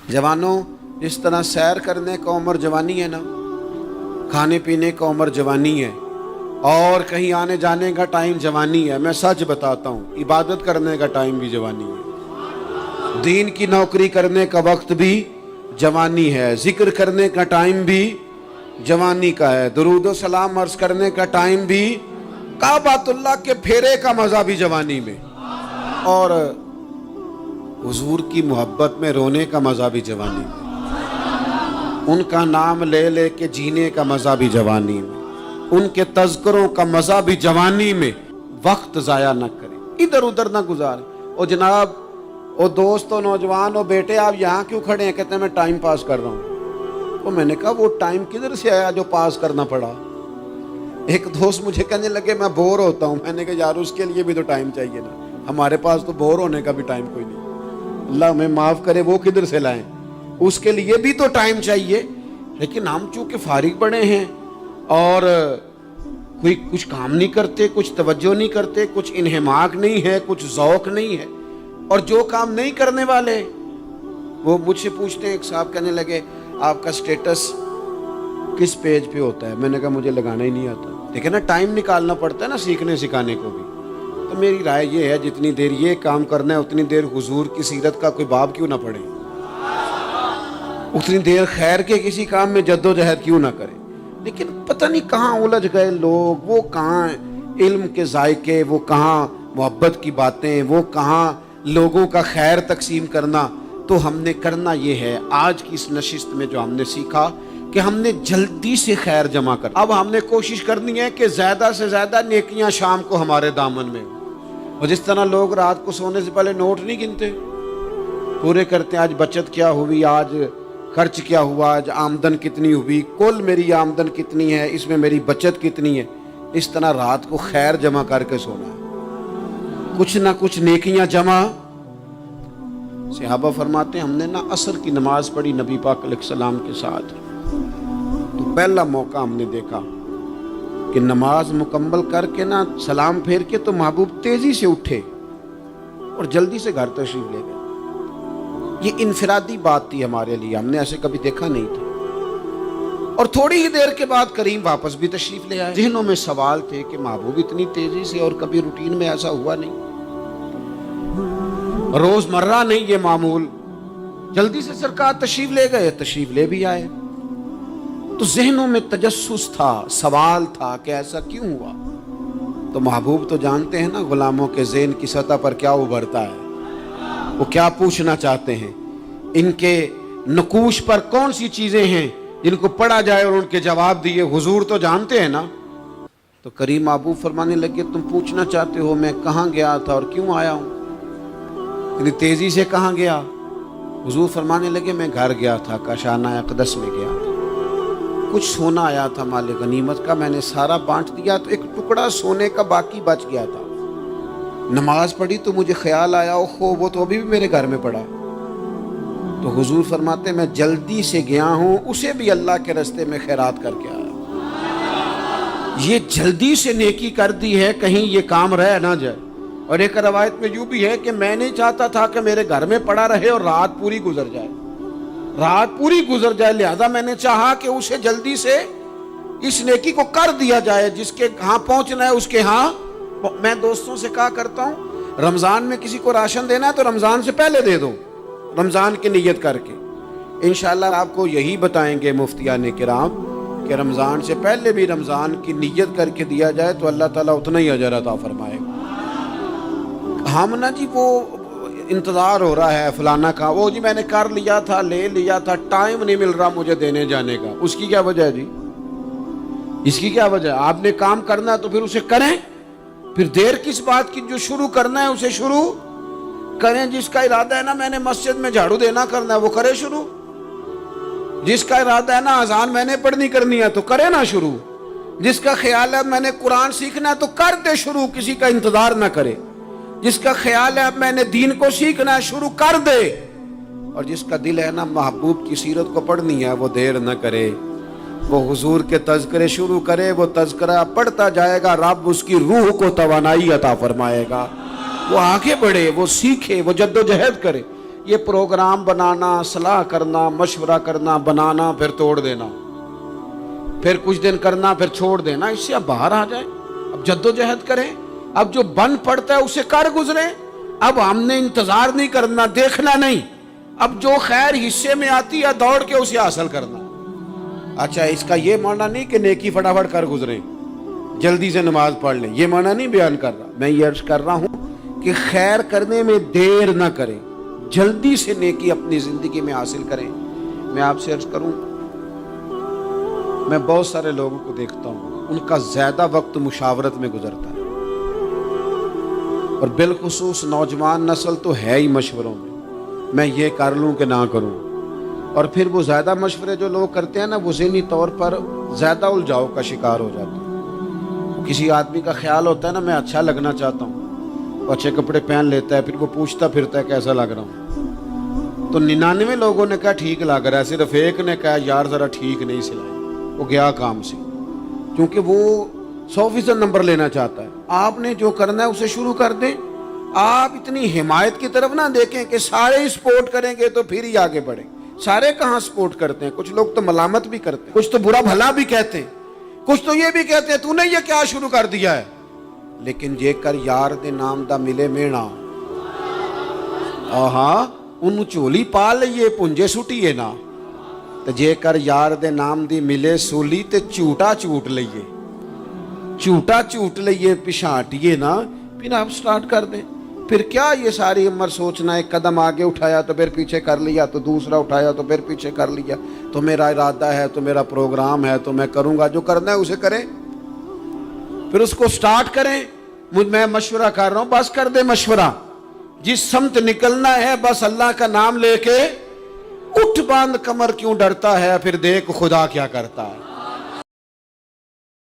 जवानों, जिस तरह सैर करने का उम्र जवानी है ना, खाने पीने का उम्र जवानी है, और कहीं आने जाने का टाइम जवानी है। मैं सच बताता हूँ, इबादत करने का टाइम भी जवानी है, दीन की नौकरी करने का वक्त भी जवानी है, जिक्र करने का टाइम भी जवानी का है, दुरूद व सलाम अर्ज करने का टाइम भी, काबातुल्लाह के फेरे का मजा भी जवानी में, और हुजूर की मोहब्बत में रोने का मजा भी जवानी में, उनका नाम ले ले के जीने का मजा भी जवानी में, उनके तज़किरों का मजा भी जवानी में। वक्त ज़ाया न करें, इधर उधर ना गुजारें। और जनाब, ओ दोस्त, ओ नौजवान, ओ बेटे, आप यहाँ क्यों खड़े हैं? कहते हैं मैं टाइम पास कर रहा हूँ। तो मैंने कहा वो टाइम किधर से आया जो पास करना पड़ा? एक दोस्त मुझे कहने लगे मैं बोर होता हूँ। मैंने कहा यार उसके लिए भी तो टाइम चाहिए ना, हमारे पास तो बोर होने का भी टाइम कोई नहीं। अल्लाह हमें माफ़ करे, वो किधर से लाएं? उसके लिए भी तो टाइम चाहिए। लेकिन हम चूँकि फारिग पड़े हैं और कोई कुछ काम नहीं करते, कुछ तवज्जो नहीं करते, कुछ इन्हमाक नहीं है, कुछ ज़ौक़ नहीं है, और जो काम नहीं करने वाले वो मुझसे पूछते हैं। एक साहब कहने लगे आपका स्टेटस किस पेज पे होता है? मैंने कहा मुझे लगाना ही नहीं आता। देखिए ना, टाइम निकालना पड़ता है ना सीखने सिखाने को भी। तो मेरी राय ये है, जितनी देर ये काम करना है उतनी देर हुजूर की सीरत का कोई बाब क्यों ना पढ़े, उतनी देर खैर के किसी काम में जद्दोजहद क्यों ना करें। लेकिन पता नहीं कहाँ उलझ गए लोग, वो कहाँ इल्म के जायके, वो कहाँ मोहब्बत की बातें, वो कहाँ लोगों का खैर तकसीम करना। तो हमने करना ये है, आज की इस नशिस्त में जो हमने सीखा कि हमने जल्दी से खैर जमा कर, अब हमने कोशिश करनी है कि ज़्यादा से ज़्यादा नेकियां शाम को हमारे दामन में हो। और जिस तरह लोग रात को सोने से पहले नोट नहीं गिनते, पूरे करते हैं, आज बचत क्या हुई, आज खर्च क्या हुआ, आज आमदन कितनी हुई, कुल मेरी आमदन कितनी है, इसमें मेरी बचत कितनी है। इस तरह रात को खैर जमा करके सोना है, कुछ ना कुछ नेकियां जमा। सहाबा फरमाते हैं हमने ना असर की नमाज पढ़ी नबी पाक अलैहिस्सलाम के साथ, तो पहला मौका हमने देखा कि नमाज मुकम्मल करके ना सलाम फेर के तो महबूब तेजी से उठे और जल्दी से घर तशरीफ ले गए। ये इनफरादी बात थी हमारे लिए, हमने ऐसे कभी देखा नहीं था। और थोड़ी ही देर के बाद करीम वापस भी तशरीफ ले आए। ज़हनों में सवाल थे कि महबूब इतनी तेजी से, और कभी रूटीन में ऐसा हुआ नहीं, रोजमर्रा नहीं ये मामूल। जल्दी से सरकार तशरीफ ले गए, तशरीफ ले भी आए। तो ज़हनों में तजस्सुस था, सवाल था कि ऐसा क्यों हुआ। तो महबूब तो जानते हैं ना गुलामों के ज़हन की सतह पर क्या उभरता है, वो क्या पूछना चाहते हैं, इनके नकूश पर कौन सी चीजें हैं जिनको पढ़ा जाए और उनके जवाब दिए। हुजूर तो जानते हैं ना। तो करीम महबूब फरमाने लगे तुम पूछना चाहते हो मैं कहाँ गया था और क्यों आया हूँ, इतनी तेजी से कहाँ गया? हुजूर फरमाने लगे मैं घर गया था, काशाना अक़दस में गया था, कुछ सोना आया था माल गनीमत का, मैंने सारा बांट दिया, तो एक टुकड़ा सोने का बाकी बच गया था। नमाज पढ़ी तो मुझे ख्याल आया ओहो वो तो अभी भी मेरे घर में पड़ा। तो हुजूर फरमाते मैं जल्दी से गया हूँ, उसे भी अल्लाह के रास्ते में खैरात करके आया। ये जल्दी से नेकी कर दी है, कहीं ये काम रह ना जाए। और एक रवायत में यूँ भी है कि मैं नहीं चाहता था कि मेरे घर में पड़ा रहे और रात पूरी गुजर जाए, रात पूरी गुजर जाए, लिहाजा मैंने चाहा कि उसे जल्दी से इस नेकी को कर दिया जाए, जिसके यहाँ पहुँचना है उसके यहाँ। मैं दोस्तों से कहा करता हूँ रमज़ान में किसी को राशन देना है तो रमज़ान से पहले दे दो, रमज़ान की नीयत करके। इंशाअल्लाह आपको यही बताएंगे मुफ्तियाने किराम कि रमज़ान से पहले भी रमज़ान की नीयत करके दिया जाए तो अल्लाह ताला उतना ही अजर अता फरमाएगा। हम ना जी वो इंतज़ार हो रहा है फलाना का, वो जी मैंने कर लिया था, ले लिया था, टाइम नहीं मिल रहा मुझे देने जाने का। उसकी क्या वजह है जी, इसकी क्या वजह है? आपने काम करना है तो फिर उसे करें, फिर देर किस बात की? जो शुरू करना है उसे शुरू करें। जिसका इरादा है ना मैंने मस्जिद में झाड़ू देना करना है वो करे शुरू, जिसका इरादा है ना अजान मैंने पढ़नी करनी है तो करे ना शुरू, जिसका ख्याल है मैंने कुरान सीखना है तो कर दे शुरू, किसी का इंतजार ना करे। जिसका ख्याल है अब मैंने दीन को सीखना है शुरू कर दे। और जिसका दिल है ना महबूब की सीरत को पढ़नी है वो देर न करे, वो हुजूर के तज़किरे शुरू करे, वो तज़किरा पढ़ता जाएगा, रब उसकी रूह को तवानाई अता फरमाएगा, वो आगे बढ़े, वो सीखे, वो जद्दोजहद करे। یہ پروگرام بنانا، صلاح کرنا، مشورہ کرنا، بنانا پھر توڑ دینا، پھر کچھ دن کرنا پھر چھوڑ دینا، اس سے اب باہر آ جائیں، اب جدوجہد کریں، اب جو بن پڑتا ہے اسے کر گزریں۔ اب ہم نے انتظار نہیں کرنا، دیکھنا نہیں، اب جو خیر حصے میں آتی ہے دوڑ کے اسے حاصل کرنا۔ اچھا، اس کا یہ معنی نہیں کہ نیکی فٹافٹ کر گزریں، جلدی سے نماز پڑھ لیں، یہ معنی نہیں بیان کر رہا۔ میں یہ عرض کر رہا ہوں کہ خیر کرنے میں دیر نہ کریں، جلدی سے نیکی اپنی زندگی میں حاصل کریں۔ میں آپ سے عرض کروں، میں بہت سارے لوگوں کو دیکھتا ہوں، ان کا زیادہ وقت مشاورت میں گزرتا ہے، اور بالخصوص نوجوان نسل تو ہے ہی مشوروں میں یہ کر لوں کہ نہ کروں، اور پھر وہ زیادہ مشورے جو لوگ کرتے ہیں نا، وہ ذہنی طور پر زیادہ الجھاؤ کا شکار ہو جاتے ہیں۔ کسی آدمی کا خیال ہوتا ہے نا، میں اچھا لگنا چاہتا ہوں، وہ اچھے کپڑے پہن لیتا ہے، پھر وہ پوچھتا پھرتا ہے کیسا لگ رہا ہوں، تو 99 لوگوں نے کہا ٹھیک لگ رہا ہے، صرف ایک نے کہا یار ذرا ٹھیک نہیں سلائی، وہ گیا کام سے، کیونکہ وہ 100% نمبر لینا چاہتا ہے۔ آپ نے جو کرنا ہے اسے شروع کر دیں، آپ اتنی حمایت کی طرف نہ دیکھیں کہ سارے ہی سپورٹ کریں گے تو پھر ہی آگے بڑھیں۔ سارے کہاں سپورٹ کرتے ہیں، کچھ لوگ تو ملامت بھی کرتے ہیں، کچھ تو برا بھلا بھی کہتے ہیں، کچھ تو یہ بھی کہتے ہیں تو نے یہ کیا شروع کر دیا ہے۔ لیکن جے کر یار دے نام دا ملے مینا، آہا انہوں چولی پا لئیے پنجے سٹیے نا، تو جے کر یار دے نام دی ملے سولی تے چوٹا چوٹ لئیے، چوٹا چوٹ لئیے پشانٹیے نا، پھر آپ سٹارٹ کر دیں۔ پھر کیا یہ ساری عمر سوچنا، ایک قدم آگے اٹھایا تو پھر پیچھے کر لیا، تو دوسرا اٹھایا تو پھر پیچھے کر لیا، تو میرا ارادہ ہے، تو میرا پروگرام ہے، تو میں کروں گا، جو کرنا ہے اسے کریں، پھر اس کو سٹارٹ کریں۔ میں مشورہ کر رہا ہوں، بس کر دے مشورہ، جس سمت نکلنا ہے بس اللہ کا نام لے کے اٹھ، باندھ کمر کیوں ڈرتا ہے، پھر دیکھ خدا کیا کرتا ہے۔